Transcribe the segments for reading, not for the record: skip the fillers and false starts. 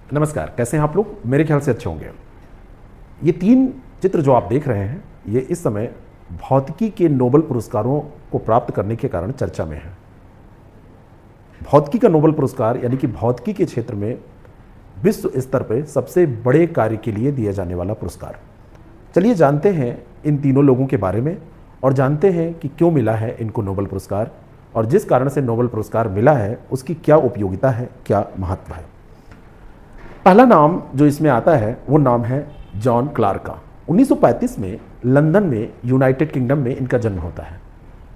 नमस्कार, कैसे हैं आप लोग? मेरे ख्याल से अच्छे होंगे। ये 3 चित्र जो आप देख रहे हैं, ये इस समय भौतिकी के नोबेल पुरस्कारों को प्राप्त करने के कारण चर्चा में है। भौतिकी का नोबेल पुरस्कार यानी कि भौतिकी के क्षेत्र में विश्व स्तर पर सबसे बड़े कार्य के लिए दिया जाने वाला पुरस्कार। चलिए जानते हैं इन तीनों लोगों के बारे में और जानते हैं कि क्यों मिला है इनको नोबेल पुरस्कार और जिस कारण से नोबेल पुरस्कार मिला है उसकी क्या उपयोगिता है, क्या महत्व है। पहला नाम जो इसमें आता है वो नाम है जॉन क्लार्क का। 1935 में लंदन में यूनाइटेड किंगडम में इनका जन्म होता है।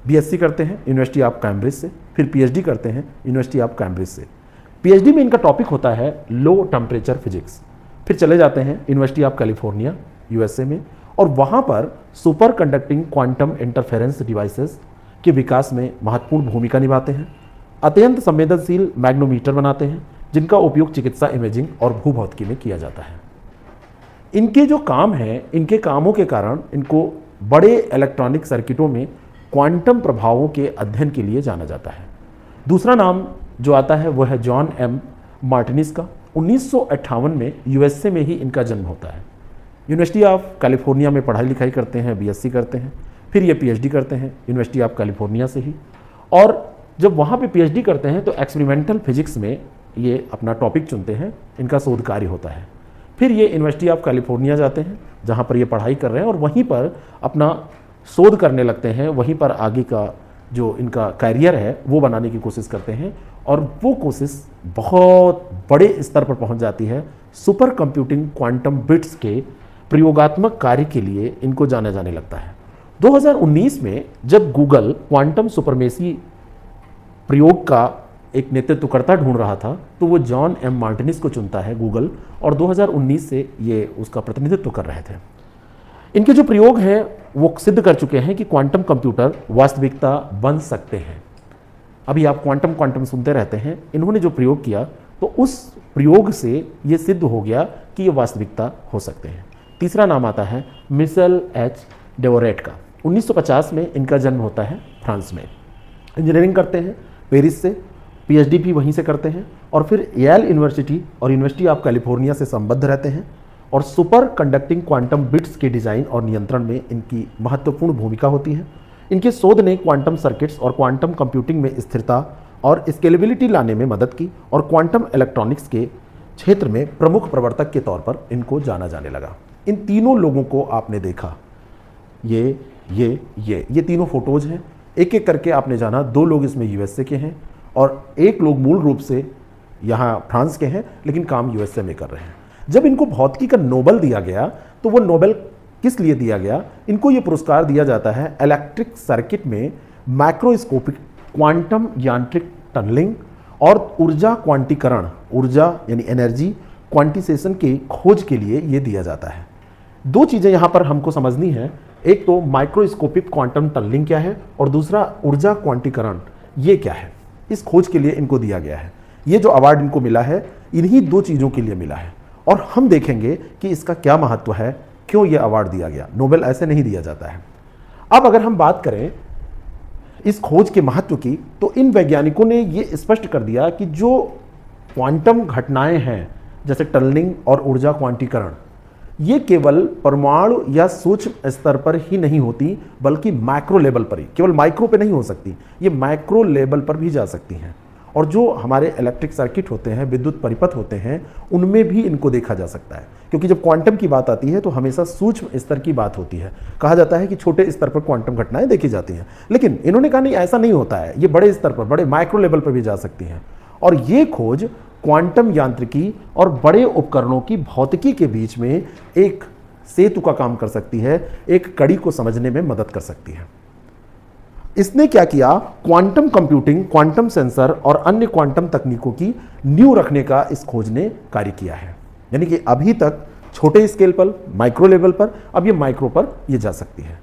बीएससी करते हैं यूनिवर्सिटी ऑफ कैम्ब्रिज से, फिर पीएचडी करते हैं यूनिवर्सिटी ऑफ कैम्ब्रिज से। पीएचडी में इनका टॉपिक होता है लो टेम्परेचर फिजिक्स। फिर चले जाते हैं यूनिवर्सिटी ऑफ कैलिफोर्निया यूएसए में और वहाँ पर super conducting quantum interference devices के विकास में महत्वपूर्ण भूमिका निभाते हैं। अत्यंत संवेदनशील मैग्नोमीटर बनाते हैं जिनका उपयोग चिकित्सा इमेजिंग और भूभौतिकी में किया जाता है। इनके जो काम हैं, इनके कामों के कारण इनको बड़े इलेक्ट्रॉनिक सर्किटों में क्वांटम प्रभावों के अध्ययन के लिए जाना जाता है। दूसरा नाम जो आता है वह है जॉन एम मार्टिनिस का। 1958 में यूएसए में ही इनका जन्म होता है। यूनिवर्सिटी ऑफ कैलिफोर्निया में पढ़ाई लिखाई करते हैं, बीएससी करते हैं, फिर ये पीएचडी करते हैं यूनिवर्सिटी ऑफ कैलिफोर्निया से ही। और जब वहाँ पे पीएचडी करते हैं तो एक्सपेरिमेंटल फिजिक्स में ये अपना टॉपिक चुनते हैं, इनका शोध कार्य होता है। फिर ये यूनिवर्सिटी ऑफ कैलिफोर्निया जाते हैं जहाँ पर ये पढ़ाई कर रहे हैं और वहीं पर अपना शोध करने लगते हैं। वहीं पर आगे का जो इनका कैरियर है वो बनाने की कोशिश करते हैं और वो कोशिश बहुत बड़े स्तर पर पहुँच जाती है। सुपर कंप्यूटिंग क्वांटम बिट्स के प्रयोगात्मक कार्य के लिए इनको जाना जाने लगता है। 2019 में जब गूगल क्वांटम सुपरमेसी प्रयोग का एक नेतृत्वकर्ता ढूंढ रहा था तो वो जॉन एम मार्टिनिस को चुनता है गूगल और 2019 से ये उसका प्रतिनिधित्व कर रहे थे। इनके जो प्रयोग हैं वो सिद्ध कर चुके हैं कि क्वांटम कंप्यूटर वास्तविकता बन सकते हैं। अभी आप क्वांटम सुनते रहते हैं, इन्होंने जो प्रयोग किया तो उस प्रयोग से ये सिद्ध हो गया कि ये वास्तविकता हो सकते हैं। तीसरा नाम आता है मिशेल एच डेवोरेट का। 1950 में इनका जन्म होता है फ्रांस में। इंजीनियरिंग करते हैं पेरिस से, पीएचडी भी वहीं से करते हैं और फिर येल यूनिवर्सिटी और यूनिवर्सिटी ऑफ कैलिफोर्निया से संबद्ध रहते हैं और सुपर कंडक्टिंग क्वांटम बिट्स के डिज़ाइन और नियंत्रण में इनकी महत्वपूर्ण भूमिका होती है। इनके शोध ने क्वांटम सर्किट्स और क्वांटम कंप्यूटिंग में स्थिरता और स्केलेबिलिटी लाने में मदद की और क्वांटम इलेक्ट्रॉनिक्स के क्षेत्र में प्रमुख प्रवर्तक के तौर पर इनको जाना जाने लगा। इन तीनों लोगों को आपने देखा, ये तीनों फोटोज हैं। एक एक करके आपने जाना, 2 लोग इसमें यूएसए के हैं और 1 लोग मूल रूप से यहाँ फ्रांस के हैं लेकिन काम यूएसए में कर रहे हैं। जब इनको भौतिकी का नोबेल दिया गया तो वो नोबेल किस लिए दिया गया? इनको ये पुरस्कार दिया जाता है इलेक्ट्रिक सर्किट में माइक्रोस्कोपिक क्वांटम यांत्रिक टनलिंग और ऊर्जा क्वांटीकरण, ऊर्जा यानी एनर्जी क्वांटिसेशन की खोज के लिए ये दिया जाता है। 2 चीज़ें यहाँ पर हमको समझनी है, एक तो माइक्रोस्कोपिक क्वांटम टनलिंग क्या है और दूसरा ऊर्जा क्वांटीकरण ये क्या है। इस खोज के लिए इनको दिया गया है। ये जो अवार्ड इनको मिला है इन्हीं 2 चीज़ों के लिए मिला है और हम देखेंगे कि इसका क्या महत्व है, क्यों ये अवार्ड दिया गया। नोबेल ऐसे नहीं दिया जाता है। अब अगर हम बात करें इस खोज के महत्व की तो इन वैज्ञानिकों ने ये स्पष्ट कर दिया कि जो क्वांटम घटनाएं हैं जैसे टनलिंग और ऊर्जा क्वांटीकरण, ये केवल परमाणु या सूक्ष्म स्तर पर ही नहीं होती बल्कि मैक्रो लेवल पर ही, केवल माइक्रो पे नहीं हो सकती, ये मैक्रो लेवल पर भी जा सकती हैं। और जो हमारे इलेक्ट्रिक सर्किट होते हैं, विद्युत परिपथ होते हैं, उनमें भी इनको देखा जा सकता है। क्योंकि जब क्वांटम की बात आती है तो हमेशा सूक्ष्म स्तर की बात होती है। कहा जाता है कि छोटे स्तर पर क्वांटम घटनाएं देखी जाती हैं, लेकिन इन्होंने कहा नहीं, ऐसा नहीं होता है, ये बड़े स्तर पर, बड़े माइक्रो लेवल पर भी जा सकती हैं। और ये खोज क्वांटम यांत्रिकी और बड़े उपकरणों की भौतिकी के बीच में एक सेतु का काम कर सकती है, एक कड़ी को समझने में मदद कर सकती है। इसने क्या किया? क्वांटम कंप्यूटिंग, क्वांटम सेंसर और अन्य क्वांटम तकनीकों की नींव रखने का इस खोज ने कार्य किया है। यानी कि अभी तक छोटे स्केल पर, माइक्रो लेवल पर, अब ये माइक्रो पर ये जा सकती है।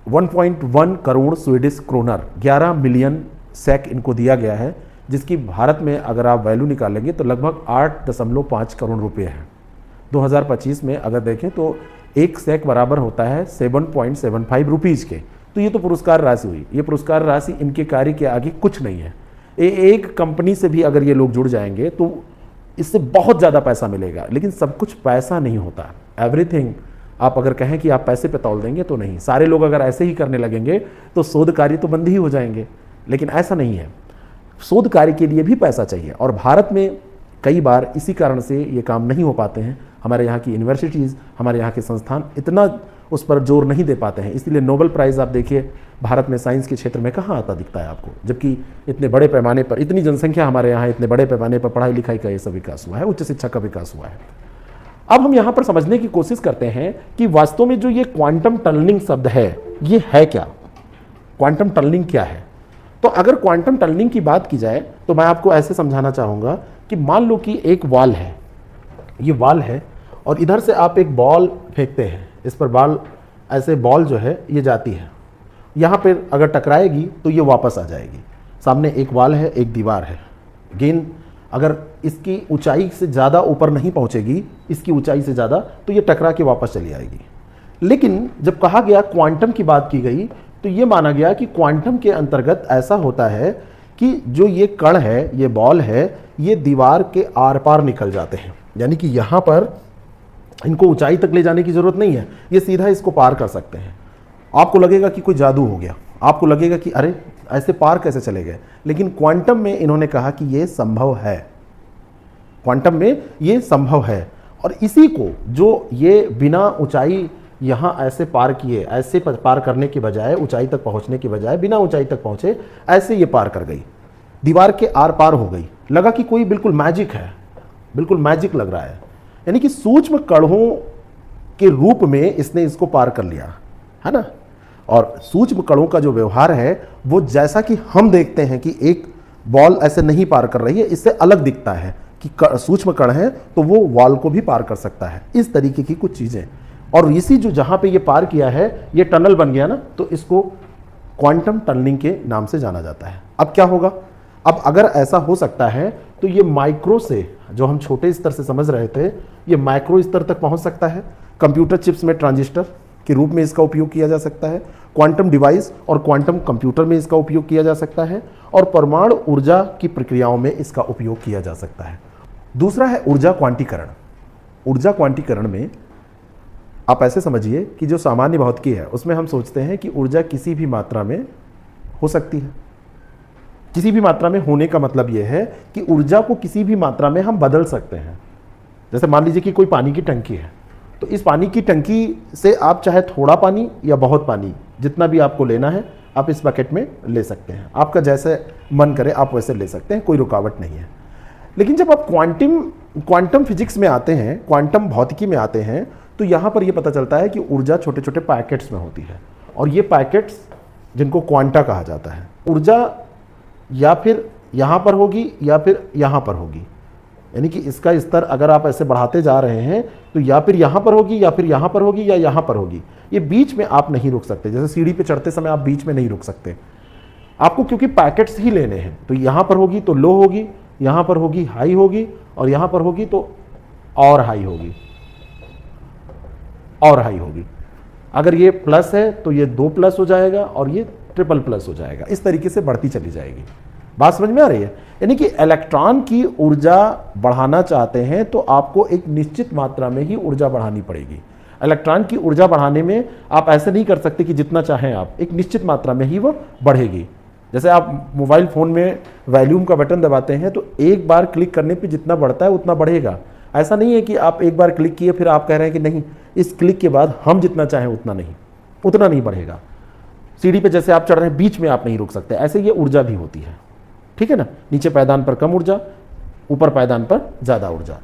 1.1 करोड़ स्वीडिश क्रोनर, 11 मिलियन सेक इनको दिया गया है, जिसकी भारत में अगर आप वैल्यू निकालेंगे तो लगभग 8.5 करोड़ रुपए है। 2025 में अगर देखें तो 1 सेक बराबर होता है 7.75 रुपीज़ के। तो ये तो पुरस्कार राशि हुई। ये पुरस्कार राशि इनके कार्य के आगे कुछ नहीं है। एक कंपनी से भी अगर ये लोग जुड़ जाएंगे तो इससे बहुत ज़्यादा पैसा मिलेगा, लेकिन सब कुछ पैसा नहीं होता। एवरीथिंग आप अगर कहें कि आप पैसे पे तौल देंगे तो नहीं। सारे लोग अगर ऐसे ही करने लगेंगे तो शोध कार्य तो बंद ही हो जाएंगे, लेकिन ऐसा नहीं है। शोध कार्य के लिए भी पैसा चाहिए, और भारत में कई बार इसी कारण से ये काम नहीं हो पाते हैं। हमारे यहाँ की यूनिवर्सिटीज़, हमारे यहाँ के संस्थान इतना उस पर जोर नहीं दे पाते हैं। इसलिए नोबेल प्राइज़ आप देखिए भारत में साइंस के क्षेत्र में कहाँ आता दिखता है आपको, जबकि इतने बड़े पैमाने पर, इतनी जनसंख्या हमारे यहाँ, इतने बड़े पैमाने पर पढ़ाई लिखाई का ये सब विकास हुआ है, उच्च शिक्षा का विकास हुआ है। अब हम यहाँ पर समझने की कोशिश करते हैं कि वास्तव में जो ये क्वांटम टनलिंग शब्द है ये है क्या, क्वांटम टनलिंग क्या है। तो अगर क्वांटम टनलिंग की बात की जाए तो मैं आपको ऐसे समझाना चाहूँगा कि मान लो कि एक वॉल है, ये वॉल है, और इधर से आप एक बॉल फेंकते हैं, इस पर बॉल ऐसे बॉल जो है ये जाती है, यहाँ पर अगर टकराएगी तो ये वापस आ जाएगी। सामने एक वॉल है, एक दीवार है, गेंद अगर इसकी ऊंचाई से ज़्यादा ऊपर नहीं पहुंचेगी, इसकी ऊंचाई से ज़्यादा, तो ये टकरा के वापस चली आएगी। लेकिन जब कहा गया क्वांटम की बात की गई तो ये माना गया कि क्वांटम के अंतर्गत ऐसा होता है कि जो ये कण है, ये बॉल है, ये दीवार के आर पार निकल जाते हैं। यानी कि यहाँ पर इनको ऊंचाई तक ले जाने की ज़रूरत नहीं है, ये सीधा इसको पार कर सकते हैं। आपको लगेगा कि कोई जादू हो गया, आपको लगेगा कि अरे ऐसे पार कैसे चले गए, लेकिन क्वांटम में इन्होंने कहा कि ये संभव है, क्वांटम में ये संभव है। और इसी को जो ये बिना ऊंचाई यहाँ ऐसे पार किए, ऐसे पार करने के बजाय, ऊंचाई तक पहुँचने के बजाय बिना ऊंचाई तक पहुँचे ऐसे ये पार कर गई, दीवार के आर पार हो गई। लगा कि कोई बिल्कुल मैजिक है, बिल्कुल मैजिक लग रहा है, यानी कि सूक्ष्म कणों के रूप में इसने इसको पार कर लिया, है ना। और सूक्ष्म कणों का जो व्यवहार है वो जैसा कि हम देखते हैं कि एक बॉल ऐसे नहीं पार कर रही है, इससे अलग दिखता है कि सूक्ष्म कण है तो वो वॉल को भी पार कर सकता है, इस तरीके की कुछ चीज़ें। और इसी जो जहाँ पे ये पार किया है ये टनल बन गया ना, तो इसको क्वांटम टनलिंग के नाम से जाना जाता है। अब क्या होगा, अब अगर ऐसा हो सकता है तो ये माइक्रो से, जो हम छोटे स्तर से समझ रहे थे, ये माइक्रो स्तर तक पहुँच सकता है। कंप्यूटर चिप्स में ट्रांजिस्टर के रूप में इसका उपयोग किया जा सकता है, क्वांटम डिवाइस और क्वांटम कंप्यूटर में इसका उपयोग किया जा सकता है, और परमाणु ऊर्जा की प्रक्रियाओं में इसका उपयोग किया जा सकता है। दूसरा है ऊर्जा क्वांटीकरण। ऊर्जा क्वांटीकरण में आप ऐसे समझिए कि जो सामान्य भौतिकी है उसमें हम सोचते हैं कि ऊर्जा किसी भी मात्रा में हो सकती है। किसी भी मात्रा में होने का मतलब यह है कि ऊर्जा को किसी भी मात्रा में हम बदल सकते हैं। जैसे मान लीजिए कि कोई पानी की टंकी है, तो इस पानी की टंकी से आप चाहे थोड़ा पानी या बहुत पानी, जितना भी आपको लेना है आप इस बकेट में ले सकते हैं। आपका जैसे मन करे आप वैसे ले सकते हैं, कोई रुकावट नहीं है। लेकिन जब आप क्वांटम फिजिक्स में आते हैं, क्वांटम भौतिकी में आते हैं, तो यहाँ पर यह पता चलता है कि ऊर्जा छोटे छोटे पैकेट्स में होती है, और ये पैकेट्स जिनको क्वांटा कहा जाता है, ऊर्जा या फिर यहाँ पर होगी या फिर यहाँ पर होगी। यानी कि इसका स्तर अगर आप ऐसे बढ़ाते जा रहे हैं तो या फिर यहाँ पर होगी या फिर यहाँ पर होगी या यहाँ पर होगी, ये बीच में आप नहीं रुक सकते। जैसे सीढ़ी पे चढ़ते समय आप बीच में नहीं रुक सकते आपको, क्योंकि पैकेट्स ही लेने हैं। तो यहाँ पर होगी तो लो होगी, यहाँ पर होगी हाई होगी, और यहाँ पर होगी तो और हाई होगी, और हाई होगी। अगर ये प्लस है तो ये 2 प्लस हो जाएगा और ये ट्रिपल प्लस हो जाएगा। इस तरीके से बढ़ती चली जाएगी। बात समझ में आ रही है? यानी कि इलेक्ट्रॉन की ऊर्जा बढ़ाना चाहते हैं तो आपको एक निश्चित मात्रा में ही ऊर्जा बढ़ानी पड़ेगी। इलेक्ट्रॉन की ऊर्जा बढ़ाने में आप ऐसे नहीं कर सकते कि जितना चाहें आप, एक निश्चित मात्रा में ही वो बढ़ेगी। जैसे आप मोबाइल फ़ोन में वॉल्यूम का बटन दबाते हैं तो एक बार क्लिक करने पे जितना बढ़ता है उतना बढ़ेगा। ऐसा नहीं है कि आप एक बार क्लिक किए फिर आप कह रहे हैं कि नहीं, इस क्लिक के बाद हम जितना चाहें उतना नहीं बढ़ेगा। सीढ़ी पे जैसे आप चढ़ रहे हैं, बीच में आप नहीं रुक सकते, ऐसे ये ऊर्जा भी होती है, ठीक है ना। नीचे पायदान पर कम ऊर्जा, ऊपर पायदान पर ज़्यादा ऊर्जा।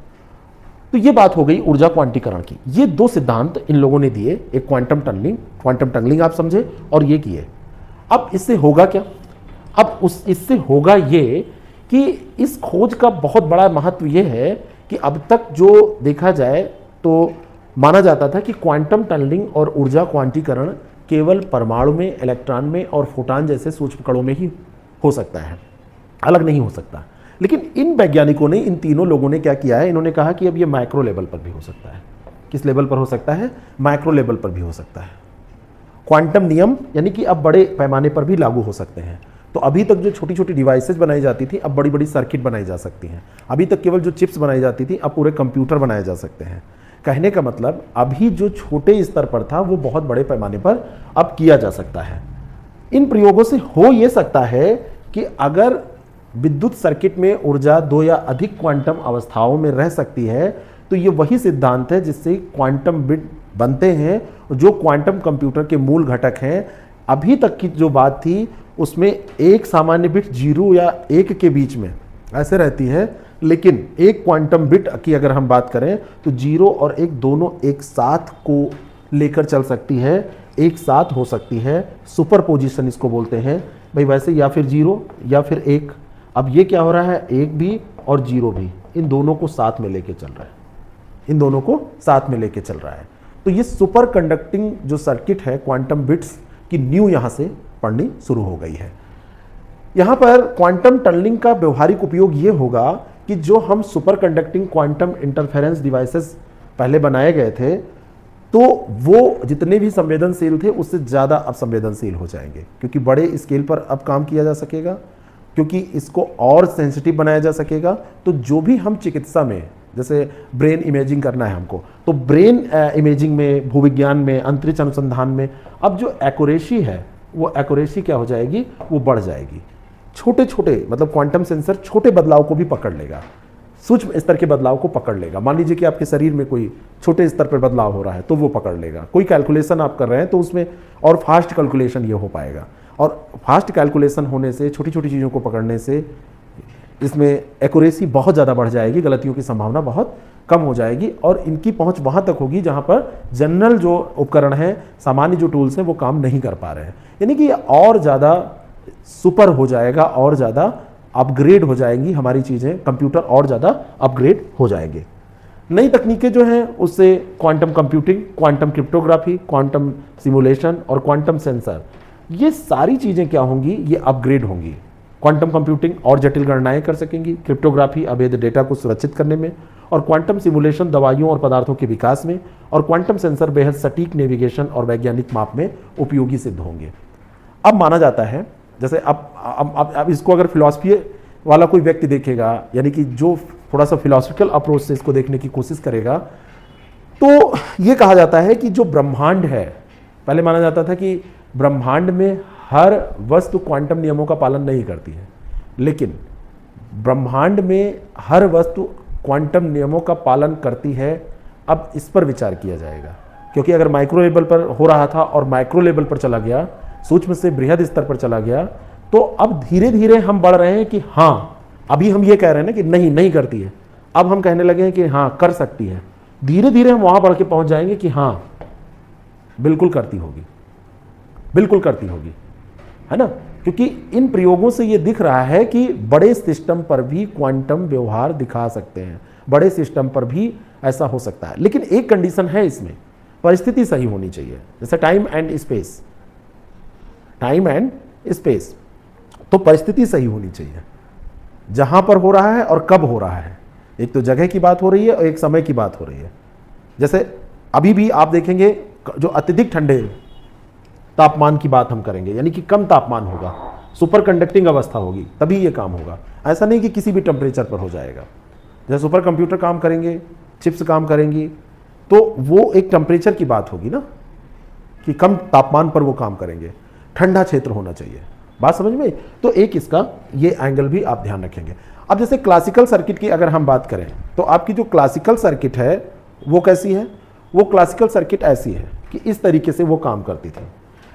तो ये बात हो गई ऊर्जा क्वांटीकरण की। ये 2 सिद्धांत इन लोगों ने दिए, एक क्वांटम टनलिंग आप समझे और ये किए। अब इससे होगा क्या? अब इससे होगा ये कि इस खोज का बहुत बड़ा महत्व ये है कि अब तक जो देखा जाए तो माना जाता था कि क्वांटम टनलिंग और ऊर्जा क्वांटीकरण केवल परमाणु में, इलेक्ट्रॉन में और फोटॉन जैसे सूक्ष्म कणों में ही हो सकता है, अलग नहीं हो सकता। लेकिन इन वैज्ञानिकों ने, इन तीनों लोगों ने क्या किया है, इन्होंने कहा कि अब ये माइक्रो लेवल पर भी हो सकता है। किस लेवल पर हो सकता है? माइक्रो लेवल पर भी हो सकता है। क्वांटम नियम यानी कि अब बड़े पैमाने पर भी लागू हो सकते हैं। तो अभी तक जो छोटी छोटी डिवाइसेस बनाई जाती थी, अब बड़ी बड़ी सर्किट बनाई जा सकती हैं। अभी तक केवल जो चिप्स बनाई जाती थी, अब पूरे कंप्यूटर बनाए जा सकते हैं। कहने का मतलब अभी जो छोटे स्तर पर था वो बहुत बड़े पैमाने पर अब किया जा सकता है। इन प्रयोगों से हो ये सकता है कि अगर विद्युत सर्किट में ऊर्जा 2 या अधिक क्वांटम अवस्थाओं में रह सकती है, तो ये वही सिद्धांत है जिससे क्वांटम बिट बनते हैं, जो क्वांटम कंप्यूटर के मूल घटक हैं। अभी तक की जो बात थी उसमें एक सामान्य बिट 0 या 1 के बीच में ऐसे रहती है, लेकिन एक क्वांटम बिट की अगर हम बात करें तो 0 और 1 दोनों एक साथ को लेकर चल सकती है, एक साथ हो सकती है। सुपरपोजिशन इसको बोलते हैं भाई। वैसे या फिर 0 या फिर 1। अब ये क्या हो रहा है, 1 भी और 0 भी, इन दोनों को साथ में लेके चल रहा है, इन दोनों को साथ में लेके चल रहा है। तो ये सुपर कंडक्टिंग जो सर्किट है, क्वांटम बिट्स की न्यू यहां से पढ़नी शुरू हो गई है। यहां पर क्वांटम टनलिंग का व्यवहारिक उपयोग ये होगा कि जो हम super conducting quantum interference devices पहले बनाए गए थे, तो वो जितने भी संवेदनशील थे उससे ज़्यादा अब संवेदनशील हो जाएंगे, क्योंकि बड़े स्केल पर अब काम किया जा सकेगा, क्योंकि इसको और सेंसिटिव बनाया जा सकेगा। तो जो भी हम चिकित्सा में, जैसे ब्रेन इमेजिंग करना है हमको, तो ब्रेन इमेजिंग में, भूविज्ञान में, अंतरिक्ष अनुसंधान में अब जो एक्यूरेसी है वो एक्यूरेसी क्या हो जाएगी, वो बढ़ जाएगी। छोटे छोटे मतलब क्वांटम सेंसर छोटे बदलाव को भी पकड़ लेगा, सूक्ष्म स्तर के बदलाव को पकड़ लेगा। मान लीजिए कि आपके शरीर में कोई छोटे स्तर पर बदलाव हो रहा है तो वो पकड़ लेगा। कोई कैलकुलेशन आप कर रहे हैं तो उसमें और फास्ट कैलकुलेशन ये हो पाएगा, और फास्ट कैलकुलेशन होने से, छोटी छोटी चीज़ों को पकड़ने से इसमें एक्यूरेसी बहुत ज़्यादा बढ़ जाएगी, गलतियों की संभावना बहुत कम हो जाएगी, और इनकी पहुंच वहां तक होगी जहां पर जनरल जो उपकरण हैं, सामान्य जो टूल्स हैं, वो काम नहीं कर पा रहे हैं। यानी कि और ज़्यादा सुपर हो जाएगा, और ज़्यादा अपग्रेड हो जाएंगी हमारी चीज़ें, कंप्यूटर और ज़्यादा अपग्रेड हो जाएंगे। नई तकनीकें जो हैं उससे quantum computing, quantum cryptography, quantum simulation और क्वांटम सेंसर, ये सारी चीज़ें क्या होंगी, ये अपग्रेड होंगी। क्वांटम कंप्यूटिंग और जटिल गणनाएं कर सकेंगी, क्रिप्टोग्राफी अवैध डेटा को सुरक्षित करने में, और क्वांटम सिमुलेशन दवाइयों और पदार्थों के विकास में, और क्वांटम सेंसर बेहद सटीक नेविगेशन और वैज्ञानिक माप में उपयोगी सिद्ध होंगे। अब माना जाता है, जैसे अब इसको अगर फिलॉसफी वाला कोई व्यक्ति देखेगा, यानी कि जो थोड़ा सा फिलॉसफिकल अप्रोच से इसको देखने की कोशिश करेगा, तो ये कहा जाता है कि जो ब्रह्मांड है, पहले माना जाता था कि ब्रह्मांड में हर वस्तु क्वांटम नियमों का पालन नहीं करती है, लेकिन ब्रह्मांड में हर वस्तु क्वांटम नियमों का पालन करती है। अब इस पर विचार किया जाएगा, क्योंकि अगर माइक्रो लेवल पर हो रहा था और माइक्रो लेवल पर चला गया, सूक्ष्म से बृहद स्तर पर चला गया, तो अब धीरे धीरे हम बढ़ रहे हैं कि हाँ, अभी हम ये कह रहे हैं ना कि नहीं करती है, अब हम कहने लगे हैं कि हाँ कर सकती है। धीरे धीरे हम वहां बढ़ के पहुंच जाएंगे कि हाँ बिल्कुल करती होगी, बिल्कुल करती होगी, है ना। क्योंकि इन प्रयोगों से ये दिख रहा है कि बड़े सिस्टम पर भी क्वांटम व्यवहार दिखा सकते हैं, बड़े सिस्टम पर भी ऐसा हो सकता है। लेकिन एक कंडीशन है इसमें, परिस्थिति सही होनी चाहिए, जैसे time and space, time and space, तो परिस्थिति सही होनी चाहिए, जहां पर हो रहा है और कब हो रहा है। एक तो जगह की बात हो रही है और एक समय की बात हो रही है। जैसे अभी भी आप देखेंगे जो अत्यधिक ठंडे तापमान की बात हम करेंगे, यानी कि कम तापमान होगा, सुपर कंडक्टिंग अवस्था होगी, तभी ये काम होगा। ऐसा नहीं कि किसी भी टेम्परेचर पर हो जाएगा। जैसे सुपर कंप्यूटर काम करेंगे, चिप्स काम करेंगी, तो वो एक टेम्परेचर की बात होगी ना, कि कम तापमान पर वो काम करेंगे, ठंडा क्षेत्र होना चाहिए। बात समझ में? तो एक इसका ये एंगल भी आप ध्यान रखेंगे। अब जैसे क्लासिकल सर्किट की अगर हम बात करें, तो आपकी जो क्लासिकल सर्किट है वो कैसी है? वो क्लासिकल सर्किट ऐसी है कि इस तरीके से वो काम करती थी।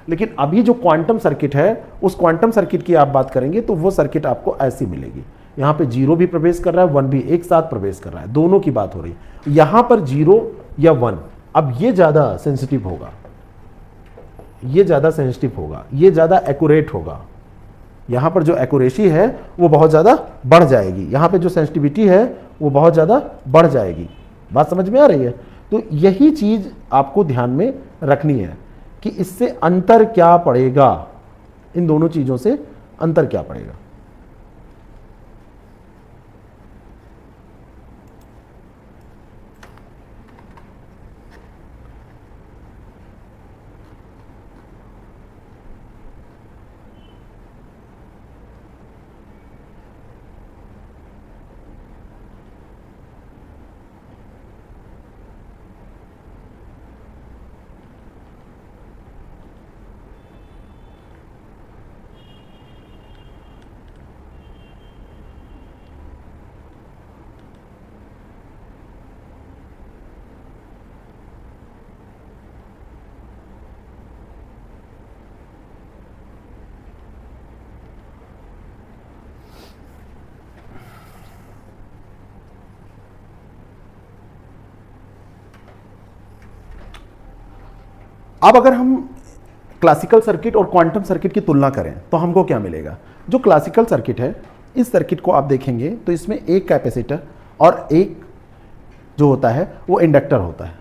लेकिन अभी जो क्वांटम सर्किट है, उस क्वांटम सर्किट की आप बात करेंगे तो वो सर्किट आपको ऐसी मिलेगी। यहाँ पे 0 भी प्रवेश कर रहा है, 1 भी एक साथ प्रवेश कर रहा है, दोनों की बात हो रही है। यहाँ पर 0 या 1, अब ये ज़्यादा सेंसिटिव होगा, ये ज़्यादा सेंसिटिव होगा, ये ज़्यादा एक्यूरेट होगा। यहाँ पर जो एक्यूरेसी है वो बहुत ज़्यादा बढ़ जाएगी, यहाँ पे जो सेंसिटिविटी है वो बहुत ज़्यादा बढ़ जाएगी। बात समझ में आ रही है? तो यही चीज़ आपको ध्यान में रखनी है कि इससे अंतर क्या पड़ेगा, इन दोनों चीज़ों से अंतर क्या पड़ेगा। अब अगर हम क्लासिकल सर्किट और क्वांटम सर्किट की तुलना करें तो हमको क्या मिलेगा? जो क्लासिकल सर्किट है, इस सर्किट को आप देखेंगे तो इसमें एक कैपेसिटर और एक जो होता है वो इंडक्टर होता है।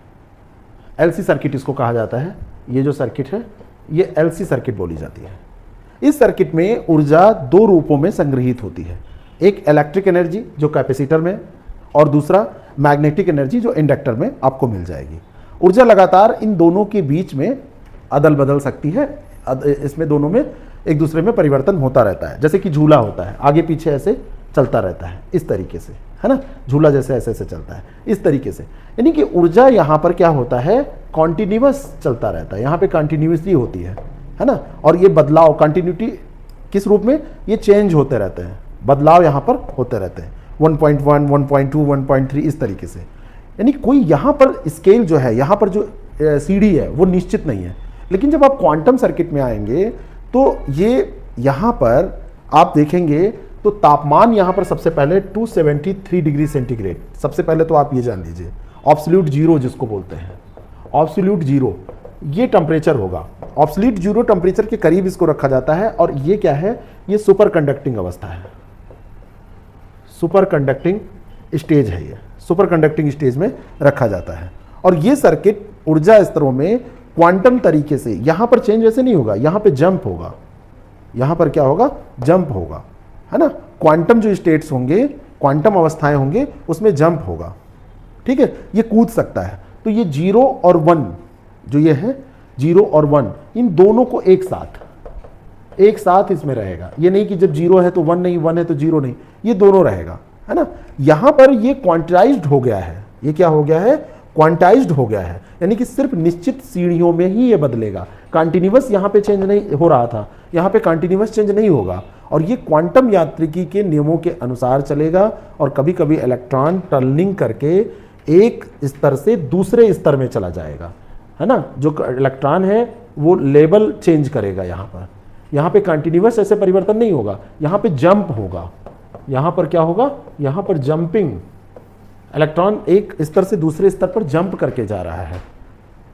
एलसी सर्किट इसको कहा जाता है। ये जो सर्किट है ये एलसी सर्किट बोली जाती है। इस सर्किट में ऊर्जा दो रूपों में संग्रहित होती है, एक इलेक्ट्रिक एनर्जी जो कैपेसिटर में और दूसरा मैग्नेटिक एनर्जी जो इंडक्टर में आपको मिल जाएगी। ऊर्जा लगातार इन दोनों के बीच में अदल बदल सकती है, इसमें दोनों में एक दूसरे में परिवर्तन होता रहता है, जैसे कि झूला होता है, आगे पीछे ऐसे चलता रहता है, इस तरीके से, है ना, झूला जैसे ऐसे ऐसे चलता है इस तरीके से। यानी कि ऊर्जा यहाँ पर क्या होता है, कॉन्टिन्यूअस चलता रहता है, यहाँ पे कंटिन्यूसली होती है ना। और ये बदलाव कंटिन्यूटी किस रूप में, ये चेंज होते रहते हैं, बदलाव यहाँ पर होते रहते हैं 1.1, 1.2, 1.3 इस तरीके से। यानी कोई यहाँ पर स्केल जो है, यहाँ पर जो सीढ़ी है वो निश्चित नहीं है। लेकिन जब आप क्वांटम सर्किट में आएंगे तो ये यहाँ पर आप देखेंगे तो तापमान यहाँ पर सबसे पहले 273 डिग्री सेंटीग्रेड, सबसे पहले तो आप ये जान लीजिए, ऑब्सोल्यूट जीरो जिसको बोलते हैं, ऑब्सोल्यूट जीरो ये टेम्परेचर होगा। ऑब्सोल्यूट जीरो टेम्परेचर के करीब इसको रखा जाता है। और ये क्या है, ये सुपर कंडक्टिंग अवस्था है, सुपर कंडक्टिंग स्टेज है, ये सुपर कंडक्टिंग स्टेज में रखा जाता है। और ये सर्किट ऊर्जा स्तरों में क्वांटम तरीके से, यहाँ पर चेंज ऐसे नहीं होगा, यहाँ पे जंप होगा, यहाँ पर क्या होगा, जंप होगा, है ना। क्वांटम जो स्टेट्स होंगे, क्वांटम अवस्थाएं होंगे, उसमें जंप होगा, ठीक है, ये कूद सकता है। तो ये 0 और 1 जो ये है, 0 और 1 इन दोनों को एक साथ इसमें रहेगा। ये नहीं कि जब 0 है तो 1 नहीं, 1 है तो 0 नहीं, ये दोनों रहेगा, है ना। यहाँ पर ये क्वांटाइज्ड हो गया है, ये क्या हो गया है, क्वांटाइज्ड हो गया है। यानी कि सिर्फ निश्चित सीढ़ियों में ही ये बदलेगा, कंटिन्यूअस यहाँ पे चेंज नहीं हो रहा था, यहाँ पे कंटिन्यूअस चेंज नहीं होगा। और ये क्वांटम यांत्रिकी के नियमों के अनुसार चलेगा। और कभी कभी इलेक्ट्रॉन टनलिंग करके एक स्तर से दूसरे स्तर में चला जाएगा, है ना। जो इलेक्ट्रॉन है वो लेवल चेंज करेगा, यहाँ पे कंटिन्यूअस ऐसे परिवर्तन नहीं होगा, यहाँ पे जंप होगा। यहाँ पर क्या होगा, यहाँ पर जंपिंग, इलेक्ट्रॉन एक स्तर से दूसरे स्तर पर जंप करके जा रहा है।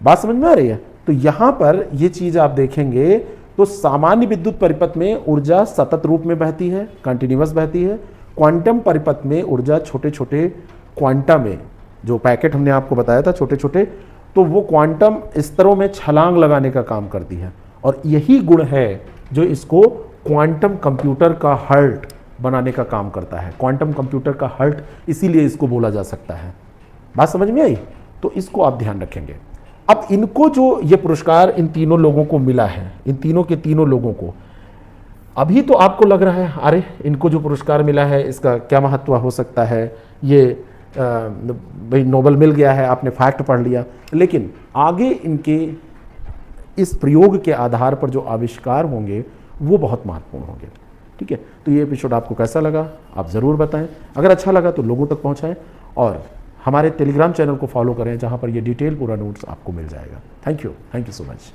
बात समझ में आ रही है? तो यहाँ पर ये चीज़ आप देखेंगे तो सामान्य विद्युत परिपथ में ऊर्जा सतत रूप में बहती है, कंटिन्यूअस बहती है। क्वांटम परिपथ में ऊर्जा छोटे छोटे क्वांटा में, जो पैकेट हमने आपको बताया था छोटे छोटे, तो वो क्वांटम स्तरों में छलांग लगाने का काम करती है। और यही गुण है जो इसको क्वांटम कंप्यूटर का हार्ट बनाने का काम करता है। क्वांटम कंप्यूटर का हार्ट इसीलिए इसको बोला जा सकता है। बात समझ में आई? तो इसको आप ध्यान रखेंगे। अब इनको जो ये पुरस्कार इन तीनों लोगों को मिला है, इन तीनों के तीनों लोगों को, अभी तो आपको लग रहा है अरे इनको जो पुरस्कार मिला है इसका क्या महत्व हो सकता है, ये भाई नोबेल मिल गया है, आपने फैक्ट पढ़ लिया। लेकिन आगे इनके इस प्रयोग के आधार पर जो आविष्कार होंगे वो बहुत महत्वपूर्ण होंगे। ठीक है, तो ये एपिसोड आपको कैसा लगा आप ज़रूर बताएं। अगर अच्छा लगा तो लोगों तक पहुंचाएं और हमारे टेलीग्राम चैनल को फॉलो करें, जहां पर ये डिटेल पूरा नोट्स आपको मिल जाएगा। Thank you so much.